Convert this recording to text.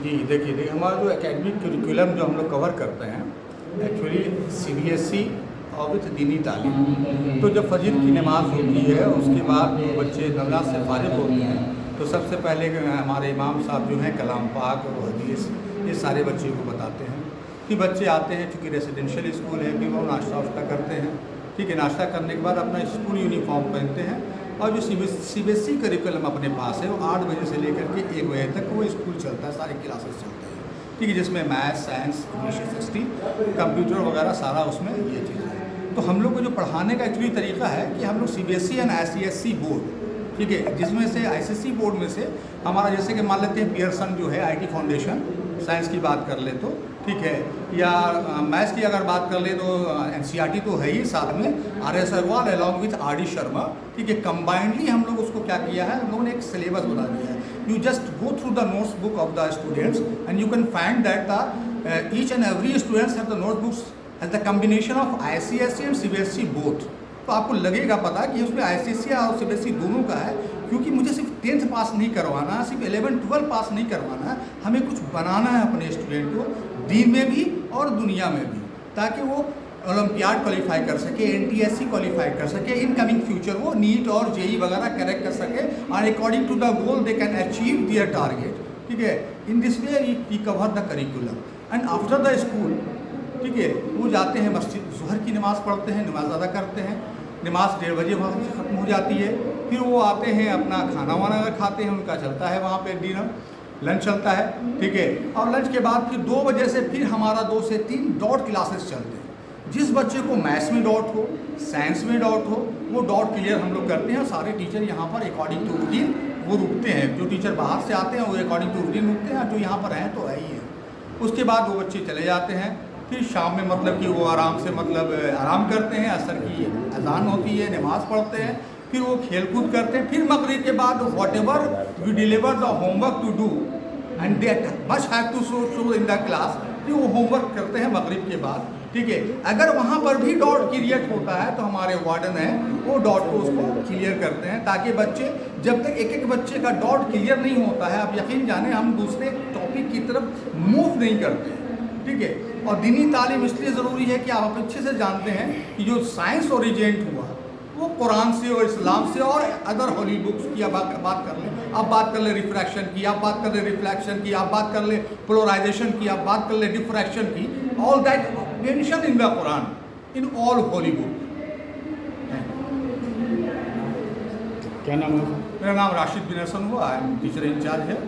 जी देखिए हमारा जो एकेडमिक करिकुलम जो हम लोग कवर करते हैं एक्चुअली सीबीएसई और विथ दीनी तालीम। तो जब फजर की नमाज़ होती है उसके बाद जो बच्चे नमाज से फारिग होते हैं तो सबसे पहले हमारे इमाम साहब जो हैं कलाम पाक और हदीस ये सारे बच्चे को बताते हैं। फिर बच्चे आते हैं, चूँकि रेसिडेंशियल स्कूल है, फिर वो नाश्ता वाश्ता करते हैं। ठीक है, नाश्ता करने के बाद अपना स्कूल यूनिफॉर्म पहनते हैं और जो सीबीएसई करिकुलम अपने पास है वो 8 बजे से लेकर के 1 बजे तक वो स्कूल चलता है, सारे क्लासेस चलते हैं। ठीक है, जिसमें math, science, English, history, computer वगैरह सारा उसमें ये चीज़ है। तो हम लोग को जो पढ़ाने का एक्चुअली तरीका है कि हम लोग सीबीएसई एंड आईसीएसई बोर्ड, ठीक है, जिसमें से आईसीएसई बोर्ड में से हमारा जैसे कि मान लेते हैं पियर्सन जो है आईटी फाउंडेशन, साइंस की बात कर ले तो ठीक है, या मैथ्स की अगर बात कर ले तो एनसीईआरटी तो है ही, साथ में R S. Agarwal along with R D. Sharma. ठीक है, कंबाइंडली हम लोग उसको क्या किया है, हम लोगों ने एक सिलेबस बना दिया है। You just go through the notes book of the students and you can find that the each and every students have the note books as the combination of ICSE and CBSE both. तो आपको लगेगा पता कि उसमें ICSE और CBSE दोनों का है, क्योंकि मुझे सिर्फ 10th पास नहीं करवाना, सिर्फ 11-12 पास नहीं करवाना है, हमें कुछ बनाना है अपने स्टूडेंट को दीन में भी और दुनिया में भी, ताकि वो ओलंपियाड क्वालिफाई कर सके, एनटीएससी क्वालिफाई कर सके, इनकमिंग फ्यूचर वो नीट और जेई वगैरह करेक्ट कर सके और according to the goal they can achieve their target. ठीक है, in this way we cover the curriculum and after the school, ठीक है, वो जाते हैं मस्जिद, ज़ुहर की नमाज़ पढ़ते हैं, नमाज अदा करते हैं, नमाज 1:30 बजे वहाँ से ख़त्म हो जाती है। फिर वो आते हैं, अपना खाना वाना खाते हैं, उनका चलता है वहाँ पे डिनर, लंच चलता है। ठीक है, और लंच के बाद फिर 2 बजे से फिर हमारा 2 से 3 डॉट क्लासेस चलते हैं। जिस बच्चे को मैथ्स में डाउट हो, साइंस में डाउट हो, वो डाउट क्लियर हम लोग करते हैं। सारे टीचर यहाँ पर अकॉर्डिंग टू रूटीन वो रुकते हैं। जो टीचर बाहर से आते हैं वो अकॉर्डिंग टू रूटीन रुकते हैं, जो यहाँ पर हैं तो है ही है। उसके बाद वो बच्चे चले जाते हैं। फिर शाम में मतलब कि वो आराम से आराम करते हैं, असर की अजान होती है, नमाज़ पढ़ते हैं, फिर वो खेल कूद करते हैं। फिर मगरिब के बाद whatever we deliver the homework to do and that must have to show in the class, फिर वो होमवर्क करते हैं मगरिब के बाद। ठीक है, अगर वहाँ पर भी डाउट क्रिएट होता है तो हमारे वार्डन हैं वो डाउट को उसको क्लियर करते हैं, ताकि बच्चे जब तक एक बच्चे का डाउट क्लियर नहीं होता है, आप यकीन जाने हम दूसरे टॉपिक की तरफ मूव नहीं करते हैं। ठीक है, और दीनी तालीम इसलिए ज़रूरी है कि आप अच्छे से जानते हैं कि जो साइंस ओरिजिनेट हुआ वो कुरान से और इस्लाम से और अदर होली बुक्स की आप बात कर लें, आप बात कर ले रिफ्रैक्शन की, आप बात कर ले रिफ्लेक्शन की, आप बात कर ले पोलराइजेशन की, आप बात कर ले डिफ्रैक्शन की, all that mention in the Quran in all Holi book. क्या नाम है? मेरा नाम राशिद बिन हसन हुआ, टीचर इंचार्ज है।